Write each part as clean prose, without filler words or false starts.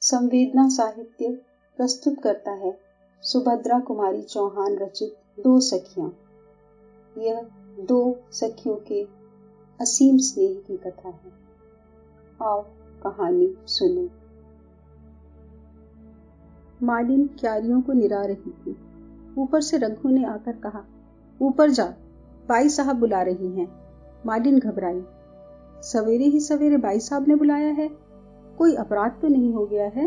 संवेदना साहित्य प्रस्तुत करता है सुभद्रा कुमारी चौहान रचित दो सखियां। यह दो सखियों के असीम स्नेह की कथा है। आओ कहानी सुने। मालिन क्यारियों को निरा रही थी। ऊपर से रघु ने आकर कहा, ऊपर जा, बाई साहब बुला रही हैं। मालिन घबराई। सवेरे ही सवेरे बाई साहब ने बुलाया है, कोई अपराध तो नहीं हो गया है।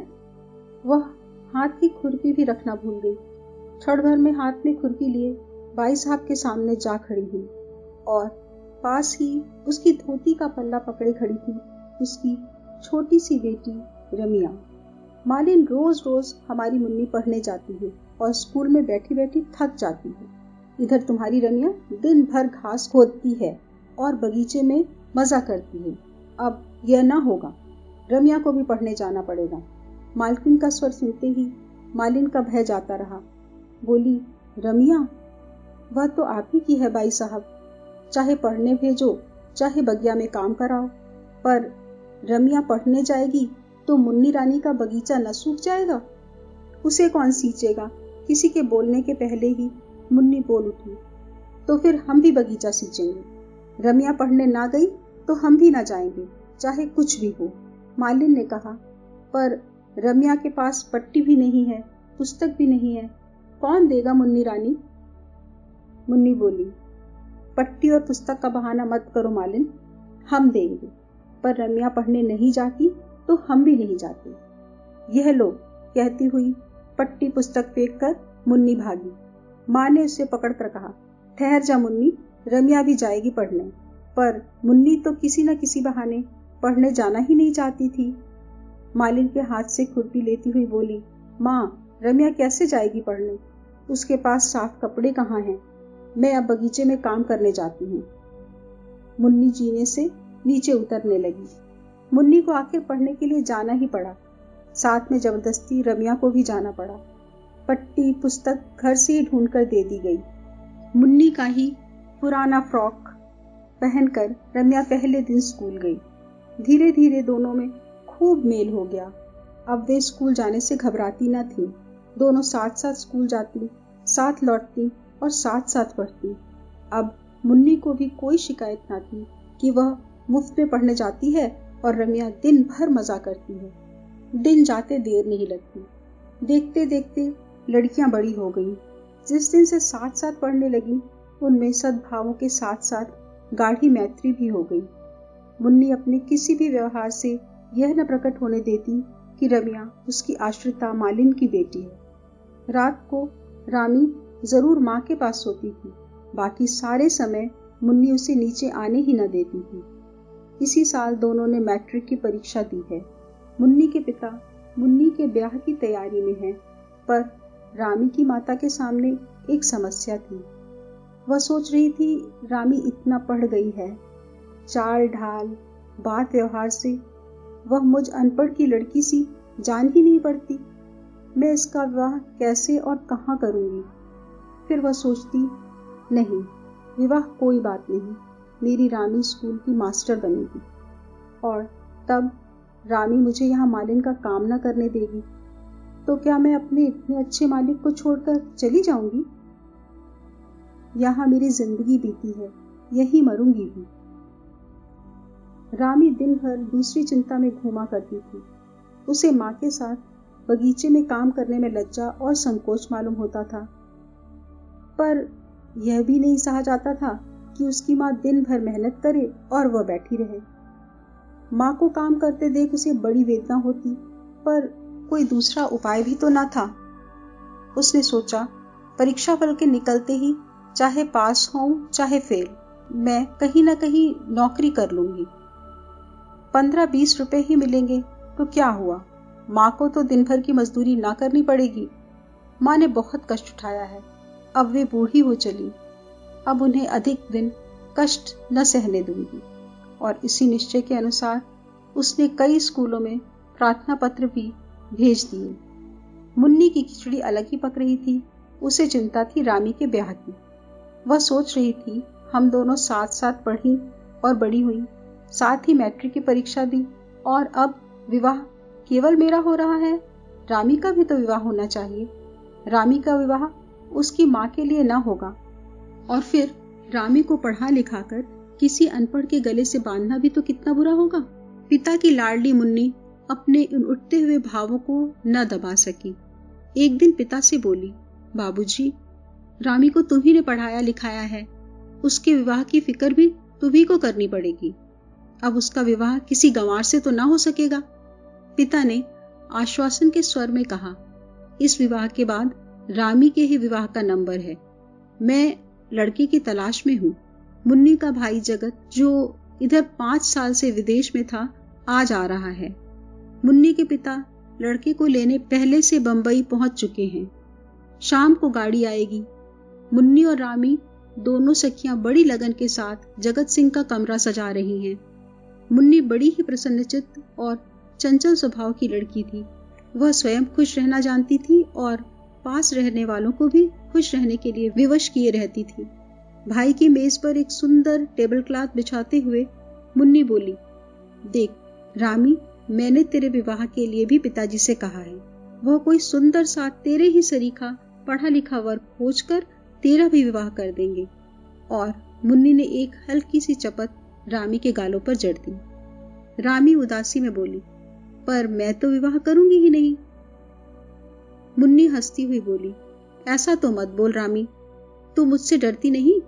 वह हाथ की खुरपी भी रखना भूल गई। क्षण भर में हाथ में खुरपी लिए बाई साहब के सामने जा खड़ी हुई और पास ही उसकी धोती का पल्ला पकड़े खड़ी थी उसकी छोटी सी बेटी रमिया। मालिन रोज रोज हमारी मुन्नी पढ़ने जाती है और स्कूल में बैठी बैठी थक जाती है। इधर तुम्हारी रमिया दिन भर घास खोदती है और बगीचे में मजा करती है। अब यह ना होगा, रमिया को भी पढ़ने जाना पड़ेगा। मालकिन का स्वर सुनते ही मालिन का भय जाता रहा। बोली, रमिया, वह तो आप ही की है बाई साहब, चाहे पढ़ने भेजो चाहे बगिया में काम कराओ, पर रमिया पढ़ने जाएगी तो मुन्नी रानी का बगीचा न सूख जाएगा। उसे कौन सींचेगा। किसी के बोलने के पहले ही मुन्नी बोल उठी, तो फिर हम भी बगीचा सींचेंगे। रमिया पढ़ने ना गई तो हम भी ना जाएंगे, चाहे कुछ भी हो। मालिन ने कहा, पर रमिया के पास पट्टी भी नहीं है, पुस्तक भी नहीं है, कौन देगा मुन्नी रानी। मुन्नी बोली, पट्टी और पुस्तक का बहाना मत करो मालिन, हम देंगे, पर रमिया पढ़ने नहीं जाती तो हम भी नहीं जाते। यह लो, कहती हुई पट्टी पुस्तक फेंक कर मुन्नी भागी। माँ ने उसे पकड़कर कहा, ठहर जा मुन्नी, रमिया भी जाएगी पढ़ने। पर मुन्नी तो किसी न किसी बहाने पढ़ने जाना ही नहीं चाहती थी। मालिन के हाथ से खुरपी लेती हुई बोली, माँ, रमिया कैसे जाएगी पढ़ने, उसके पास साफ कपड़े कहाँ हैं। मैं अब बगीचे में काम करने जाती हूँ। मुन्नी जीने से नीचे उतरने लगी। मुन्नी को आखिर पढ़ने के लिए जाना ही पड़ा। साथ में जबरदस्ती रमिया को भी जाना पड़ा। पट्टी पुस्तक घर से ही ढूंढ कर दे दी गई। मुन्नी का ही पुराना फ्रॉक पहनकर रमिया पहले दिन स्कूल गई। धीरे धीरे दोनों में खूब मेल हो गया। अब वे स्कूल जाने से घबराती न थी। दोनों साथ साथ स्कूल जाती, साथ लौटती और साथ साथ पढ़ती। अब मुन्नी को भी कोई शिकायत न थी कि वह मुफ्त में पढ़ने जाती है और रमिया दिन भर मजा करती है। दिन जाते देर नहीं लगती। देखते देखते लड़कियां बड़ी हो गई। जिस दिन से साथ साथ पढ़ने लगी, उनमें सद्भावों के साथ साथ गाढ़ी मैत्री भी हो गई। मुन्नी अपने किसी भी व्यवहार से यह न प्रकट होने देती कि रमिया उसकी आश्रिता मालिन की बेटी है। रात को रामी जरूर माँ के पास सोती थी, बाकी सारे समय मुन्नी उसे नीचे आने ही न देती थी। इसी साल दोनों ने मैट्रिक की परीक्षा दी है। मुन्नी के पिता मुन्नी के ब्याह की तैयारी में हैं, पर रामी की माता के सामने एक समस्या थी। वह सोच रही थी, रामी इतना पढ़ गई है, चाल ढाल बात व्यवहार से वह मुझ अनपढ़ की लड़की सी जान ही नहीं पड़ती। मैं इसका विवाह कैसे और कहाँ करूँगी। फिर वह सोचती, नहीं, विवाह कोई बात नहीं, मेरी रामी स्कूल की मास्टर बनेगी और तब रामी मुझे यहाँ मालिन का काम न करने देगी, तो क्या मैं अपने इतने अच्छे मालिक को छोड़कर चली जाऊंगी। यहाँ मेरी जिंदगी बीती है, यही मरूंगी भी। रामी दिन भर दूसरी चिंता में घूमा करती थी। उसे माँ के साथ बगीचे में काम करने में लज्जा और संकोच मालूम होता था, पर यह भी नहीं सहा जाता था कि उसकी माँ दिन भर मेहनत करे और वह बैठी रहे। माँ को काम करते देख उसे बड़ी वेदना होती, पर कोई दूसरा उपाय भी तो न था। उसने सोचा, परीक्षा फल के निकलते ही चाहे पास होऊं चाहे फेल, मैं कहीं न कहीं नौकरी कर लूंगी। 15-20 रुपए ही मिलेंगे तो क्या हुआ, माँ को तो दिन भर की मजदूरी ना करनी पड़ेगी। माँ ने बहुत कष्ट उठाया है, अब वे बूढ़ी हो चली, अब उन्हें अधिक दिन कष्ट न सहने दूंगी। और इसी निश्चय के अनुसार उसने कई स्कूलों में प्रार्थना पत्र भी भेज दिए। मुन्नी की खिचड़ी अलग ही पक रही थी, उसे चिंता थी रामी के ब्याह की। वह सोच रही थी, हम दोनों साथ साथ पढ़ी और बड़ी हुई, साथ ही मैट्रिक की परीक्षा दी, और अब विवाह केवल मेरा हो रहा है। रामी का भी तो विवाह होना चाहिए। रामी का विवाह उसकी माँ के लिए न होगा, और फिर रामी को पढ़ा लिखा कर किसी अनपढ़ के गले से बांधना भी तो कितना बुरा होगा। पिता की लाडली मुन्नी अपने उन उठते हुए भावों को न दबा सकी। एक दिन पिता से बोली, बाबूजी, रामी को तुम्ही ने पढ़ाया लिखाया है, उसके विवाह की फिक्र भी तुम्ही को करनी पड़ेगी। अब उसका विवाह किसी गंवार से तो ना हो सकेगा। पिता ने आश्वासन के स्वर में कहा, इस विवाह के बाद रामी के ही विवाह का नंबर है। मैं लड़के की तलाश में हूँ। मुन्नी का भाई जगत, जो इधर 5 साल से विदेश में था, आज आ रहा है। मुन्नी के पिता लड़के को लेने पहले से बंबई पहुंच चुके हैं। शाम को गाड़ी आएगी। मुन्नी और रामी दोनों सखियां बड़ी लगन के साथ जगत सिंह का कमरा सजा रही हैं। मुन्नी बड़ी ही प्रसन्नचित्त और चंचल स्वभाव की लड़की थी। वह स्वयं खुश रहना जानती थी और पास रहने वालों को भी खुश रहने के लिए विवश किए रहती थी। भाई की मेज पर एक सुंदर टेबल क्लॉथ बिछाते हुए मुन्नी बोली, देख रामी, मैंने तेरे विवाह के लिए भी पिताजी से कहा है। वह कोई सुंदर सा तेरे ही सरीखा पढ़ा लिखा वर खोजकर तेरा भी विवाह कर देंगे। और मुन्नी ने एक हल्की सी चपत रामी के गालों पर जड़ दी। रामी उदासी में बोली, पर मैं तो विवाह करूंगी ही नहीं। मुन्नी हंसती हुई बोली, ऐसा तो मत बोल रामी, तू मुझसे डरती नहीं?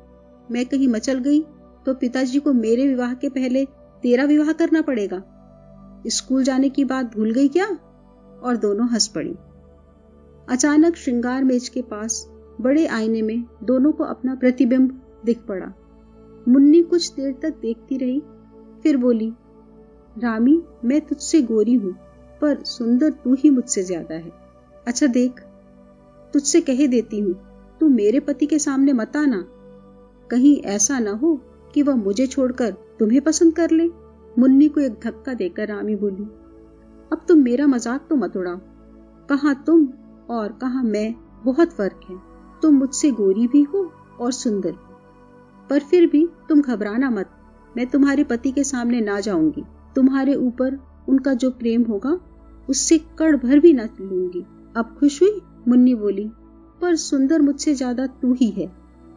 मैं कहीं मचल गई तो पिताजी को मेरे विवाह के पहले तेरा विवाह करना पड़ेगा। स्कूल जाने की बात भूल गई क्या? और दोनों हंस पड़ी। अचानक श्रृंगार मेज के पास बड़े आईने में दोनों को अपना प्रतिबिंब दिख पड़ा। मुन्नी कुछ देर तक देखती रही, फिर बोली, रामी, मैं तुझसे गोरी हूं, पर सुंदर तू ही मुझसे ज्यादा है। अच्छा देख, तुझसे कह देती हूं, तू मेरे पति के सामने मत आना। कहीं ऐसा ना हो कि वह मुझे छोड़कर तुम्हें पसंद कर ले। मुन्नी को एक धक्का देकर रामी बोली, अब तुम मेरा मजाक तो मत उड़ाओ। कहाँ तुम और कहाँ मैं, बहुत फर्क है। तुम मुझसे गोरी भी हो और सुंदर भी, पर फिर भी तुम घबराना मत। मैं तुम्हारे पति के सामने ना जाऊंगी। तुम्हारे ऊपर उनका जो प्रेम होगा उससे कड़ भर भी ना लूंगी। अब खुश हुई? मुन्नी बोली, पर सुंदर मुझसे ज्यादा तू ही है।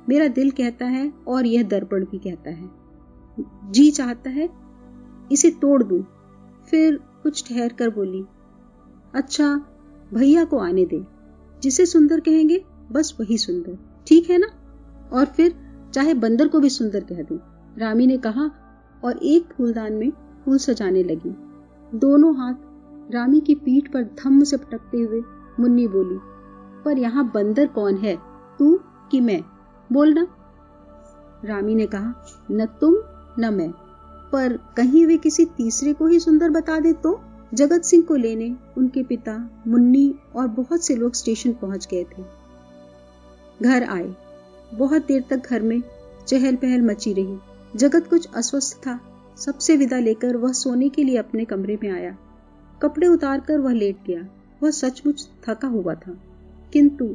मेरा दिल कहता है और यह दर्पण भी कहता है। जी चाहता है इसे तोड़ दूं। फिर कुछ ठहर कर बोली, अच्छा भैया को आने दे, जिसे सुंदर कहेंगे बस वही सुंदर, ठीक है ना? और फिर चाहे बंदर को भी सुंदर कह दूं, रामी ने कहा और एक फूलदान में फूल सजाने लगी। दोनों हाथ रामी की पीठ पर धम्म से पटकते हुए मुन्नी बोली, पर यहाँ बंदर कौन है, तू कि मैं? बोलना। रामी ने कहा, न तुम न मैं, पर कहीं वे किसी तीसरे को ही सुंदर बता दे तो? जगत सिंह को लेने उनके पिता, मुन्नी और बहुत से लोग स्टेशन पहुंच गए थे। घर आए। बहुत देर तक घर में चहल पहल मची रही। जगत कुछ अस्वस्थ था। सबसे विदा लेकर वह सोने के लिए अपने कमरे में आया। कपड़े उतारकर वह लेट गया। वह सचमुच थका हुआ था, किंतु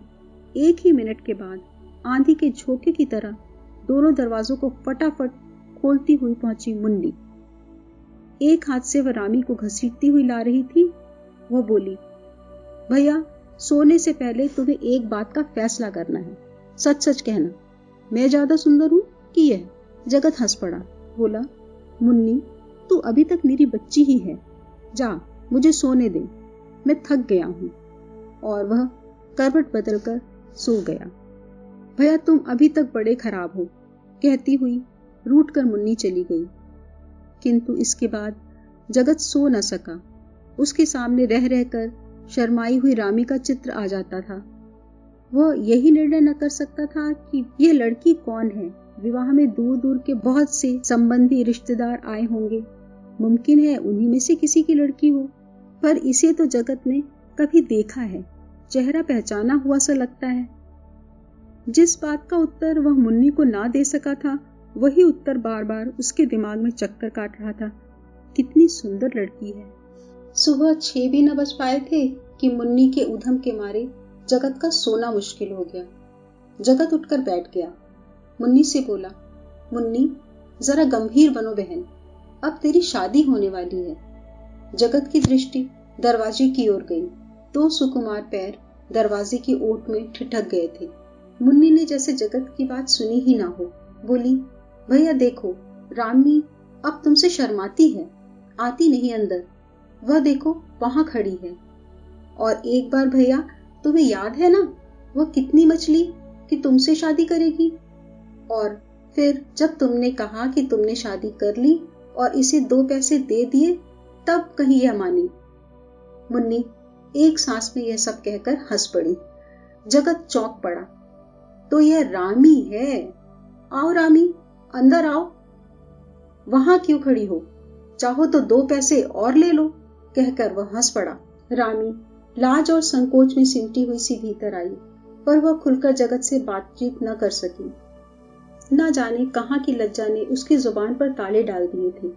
एक ही मिनट के बाद आंधी के झोंके की तरह दोनों दरवाजों को फटाफट खोलती हुई पहुंची मुन्नी। एक हाथ से वह रामी को घसीटती हुई ला रही थी। वह बोली, भैया, सोने से पहले तुम्हें एक बात का फैसला करना है। सच सच कहना, मैं ज्यादा सुंदर हूं कि यह? जगत हंस पड़ा, बोला, मुन्नी, तू अभी तक मेरी बच्ची ही है। जा, मुझे सोने दे, मैं थक गया हूं। और वह करवट बदलकर सो गया। भैया, तुम अभी तक बड़े खराब हो, कहती हुई रूठकर मुन्नी चली गई। किंतु इसके बाद जगत सो न सका। उसके सामने रह रहकर शर्माई हुई रामी का चित्र आ जाता था। वह यही निर्णय न कर सकता था कि यह लड़की कौन है। विवाह में दूर दूर के बहुत से संबंधी रिश्तेदार आए होंगे। मुमकिन है उन्हीं में से किसी की लड़की हो, पर इसे तो जगत ने कभी देखा है, चेहरा पहचाना हुआ सा लगता है। जिस बात का उत्तर वह मुन्नी को ना दे सका था, वही उत्तर बार बार उसके दिमाग में चक्कर काट रहा था। कितनी सुंदर लड़की है। सुबह 6 भी न बज पाए थे कि मुन्नी के उधम के मारे जगत का सोना मुश्किल हो गया। जगत उठकर बैठ गया। मुन्नी से बोला, मुन्नी जरा गंभीर बनो बहन, अब तेरी शादी होने वाली है। जगत की दृष्टि दरवाजे की ओर गई। 2 सुकुमार पैर दरवाजे की ओट में ठिठक गए थे। मुन्नी ने जैसे जगत की बात सुनी ही ना हो, बोली, भैया देखो, रामी अब तुमसे शर्माती है, आती नहीं अंदर। वह देखो वहां खड़ी है। और एक बार भैया, तुम्हें याद है ना, वह कितनी मछली कि तुमसे शादी करेगी। और फिर जब तुमने कहा कि तुमने शादी कर ली और इसे 2 पैसे दे दिए, तब कहीं यह मानी। मुन्नी एक सांस में यह सब कहकर हंस पड़ी। जगत चौंक पड़ा। तो यह रामी है। आओ रामी, अंदर आओ। वहां क्यों खड़ी हो, चाहो तो 2 पैसे और ले लो, कहकर वह हंस पड़ा। रामी लाज और संकोच में सिमटी हुई सी भीतर आई, पर वह खुलकर जगत से बातचीत न कर सकी। न जाने कहां की लज्जा ने उसकी जुबान पर ताले डाल दिए थे।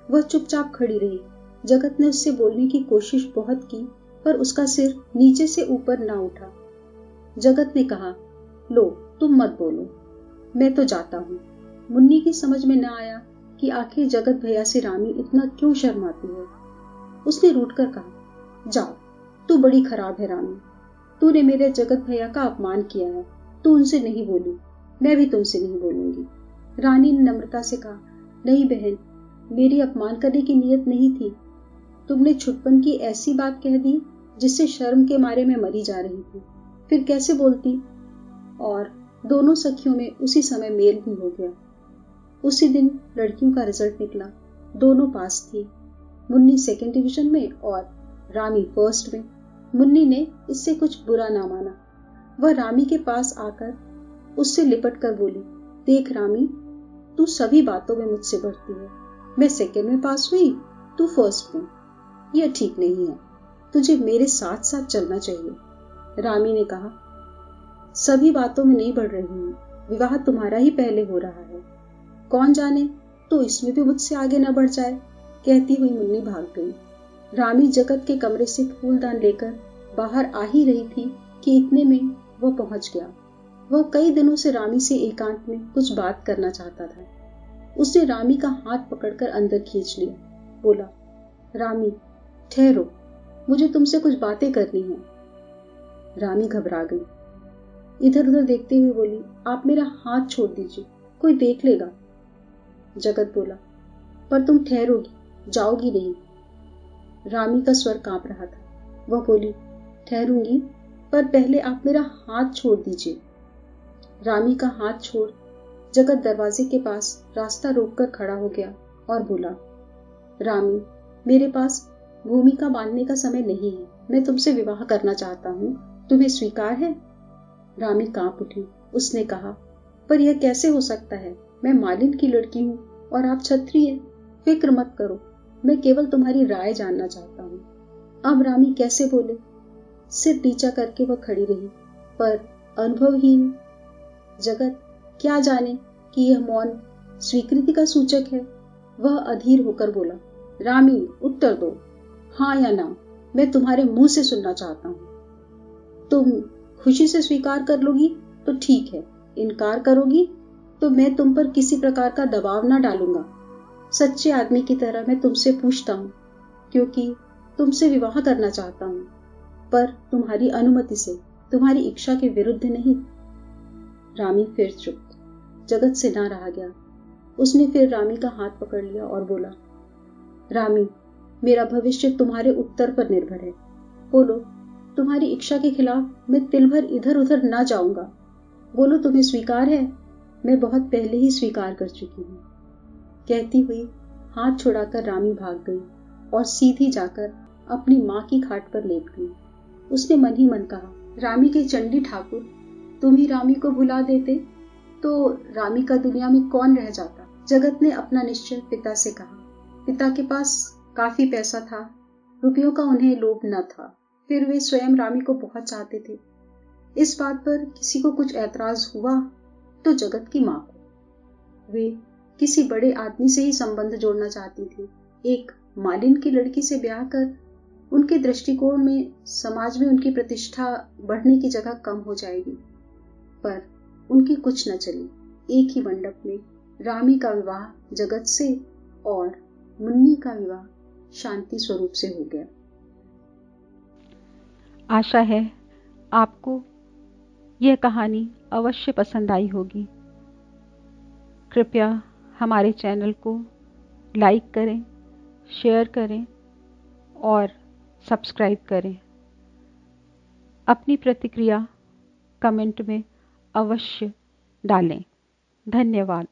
वह चुपचाप खड़ी रही। जगत ने उससे बोलने की कोशिश बहुत की, पर उसका सिर नीचे से ऊपर ना उठा। जगत ने कहा, लो तुम मत बोलो, मैं तो जाता हूं। मुन्नी की समझ में न आया कि आखिर जगत भैया से रामी इतना क्यों शर्माती है। उसने रूठकर कहा, जाओ, तू बड़ी खराब है रामी, तूने मेरे जगत भैया का अपमान किया है। तू उनसे नहीं बोली, मैं भी तुमसे नहीं बोलूंगी। रानी ने नम्रता से कहा, नहीं बहन, मेरी अपमान करने की नीयत नहीं थी। तुमने छुटपन की ऐसी बात कह दी जिससे शर्म के मारे मैं मरी जा रही थी, फिर कैसे बोलती। और दोनों सखियों में उसी समय मेल भी हो गया। उसी दिन लड़कियों का रिजल्ट निकला। दोनों पास थी, मुन्नी 2nd डिवीजन में और रामी 1st में। मुन्नी ने इससे कुछ बुरा ना माना। वह रामी के पास आकर उससे लिपट कर बोली, देख रामी, तू सभी बातों में मुझसे बढ़ती है। मैं 2nd में पास हुई, तू 1st में। यह ठीक नहीं है, तुझे मेरे साथ साथ चलना चाहिए। रामी ने कहा, सभी बातों में नहीं बढ़ रही हूं, विवाह तुम्हारा ही पहले हो रहा है, कौन जाने तो इसमें भी मुझसे आगे न बढ़ जाए। कहती हुई मुन्नी भाग गई। रामी जगत के कमरे से फूलदान लेकर बाहर आ ही रही थी कि इतने में वह पहुंच गया। वह कई दिनों से रामी से एकांत में कुछ बात करना चाहता था। उसने रामी का हाथ पकड़कर अंदर खींच लिया। बोला, रामी ठहरो, मुझे तुमसे कुछ बातें करनी है। रामी घबरा गई। इधर उधर देखते हुए बोली, आप मेरा हाथ छोड़ दीजिए, कोई देख लेगा। जगत बोला, पर तुम ठहरोगी, जाओगी नहीं। रामी का स्वर कांप रहा था। वह बोली, ठहरूंगी, पर पहले आप मेरा हाथ छोड़ दीजिए। रामी का हाथ छोड़ जगत दरवाजे के पास रास्ता रोककर खड़ा हो गया और बोला, रामी, मेरे पास भूमिका बांधने का समय नहीं है, मैं तुमसे विवाह करना चाहता हूँ, तुम्हें स्वीकार है। रामी कांप उठी। उसने कहा, पर यह कैसे हो सकता है, मैं मालिन की लड़की हूँ और आप क्षत्रिय। फिक्र मत करो, मैं केवल तुम्हारी राय जानना चाहता हूँ। अब रामी कैसे बोले। सिर नीचा करके वह खड़ी रही, पर अनुभवहीन। जगत क्या जाने कि यह मौन स्वीकृति का सूचक है। वह अधीर होकर बोला, रामी उत्तर दो, हाँ या ना, मैं तुम्हारे मुंह से सुनना चाहता हूँ। तुम खुशी से स्वीकार कर लोगी तो ठीक है, इनकार करोगी तो मैं तुम पर किसी प्रकार का दबाव ना डालूंगा। सच्चे आदमी की तरह मैं तुमसे पूछता हूँ, क्योंकि तुमसे विवाह करना चाहता हूँ, पर तुम्हारी अनुमति से, तुम्हारी इच्छा के विरुद्ध नहीं। रामी फिर चुप। जगत से ना रहा गया। उसने फिर रामी का हाथ पकड़ लिया और बोला, रामी, मेरा भविष्य तुम्हारे उत्तर पर निर्भर है। बोलो, तुम्हारी इच्छा के खिलाफ मैं तिल भर इधर उधर ना जाऊंगा। बोलो, तुम्हें स्वीकार है। मैं बहुत पहले ही स्वीकार कर चुकी हूँ। कहती हुई हाथ छुड़ाकर रामी भाग गई और सीधी जाकर अपनी माँ की खाट पर लेट गई। उसने मन ही मन कहा, रामी के चंडी ठाकुर, तुम ही रामी को भुला देते तो रामी का दुनिया में कौन रह जाता। जगत ने अपना निश्चय पिता से कहा। पिता के पास काफी पैसा था, रुपयों का उन्हें लोभ न था, फिर वे स्वयं रामी को बहुत चाहते थे। इस बात पर किसी को कुछ ऐतराज हुआ तो जगत की माँ को। वे किसी बड़े आदमी से ही संबंध जोड़ना चाहती थी। एक मालिन की लड़की से ब्याह कर उनके दृष्टिकोण में समाज में उनकी प्रतिष्ठा बढ़ने की जगह कम हो जाएगी। पर उनकी कुछ न चली। एक ही मंडप में रामी का विवाह जगत से और मुन्नी का विवाह शांति स्वरूप से हो गया। आशा है आपको यह कहानी अवश्य पसंद आई होगी। कृपया हमारे चैनल को लाइक करें, शेयर करें और सब्सक्राइब करें। अपनी प्रतिक्रिया कमेंट में अवश्य डालें। धन्यवाद।